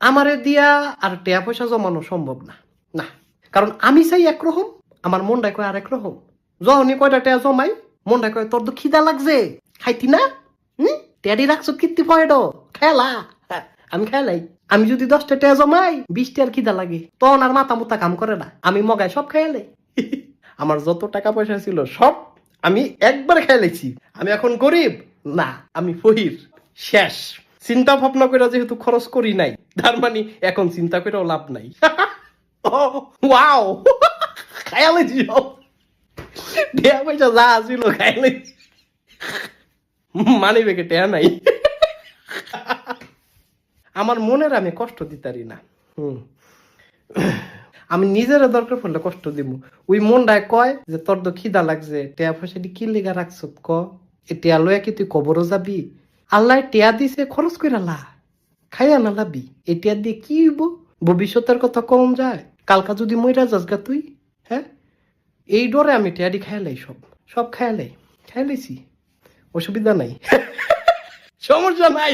আমারে দিয়া আর টেয়া পয়সা জমানো সম্ভব না, না। কারণ আমি চাই একরকম, আমার মনটাই কয় আরেক রকম। যখনই কয়টা টেয়া জমাই, মনটাই কয় তোর তো খিদা লাগছে, খাইতি না? টেয়ারি রাখছো কীর্তি পয়েড খেলা। আমি খেলাই। আমি যদি 10টা টেয়া জমাই, 20টার খিদা লাগে, তখন আর মাথা মুতা কাম করে না। আমি মগায় সব খেয়ালে। আমার যত টাকা পয়সা ছিল সব আমি একবার খেয়ালেছি। আমি এখন গরিব না, আমি ফহির। শেষ। চিন্তা ভাবনা করে যেহেতু খরচ করি নাই, তার মানে এখন চিন্তা করেও লাভ নাই। ওয়াও, খায়ালেছি সব। টেয়া পয়সা যা ছিল খায়ালেছি। মানি বেগে টেয়া নাই। আমার মনের আমি কষ্ট দিতারি না। আমি নিজের দরকার পড়লে কষ্ট দিব। ওই মনটায় কয় যে তোর তো খিদা লাগছে, টেয়া পয়সা কি লেগা রাখছ ক? এ টেয়া লয়া কি তুই কবরও যাবি? আল্লাহ টেয়া দিছে, খরচ করে লা, খাইয়া না লাবি। এই টেয়া দিয়ে কি হইব? ভবিষ্যতের কথা কম যায়। কালকা যদি মইরা যাস গা তুই, হ্যাঁ? এই ডরে আমি টেয়ারি খাইলাই, সব সব খাইলাই, খাইলাইছি। অসুবিধা নাই, সমস্যা নাই।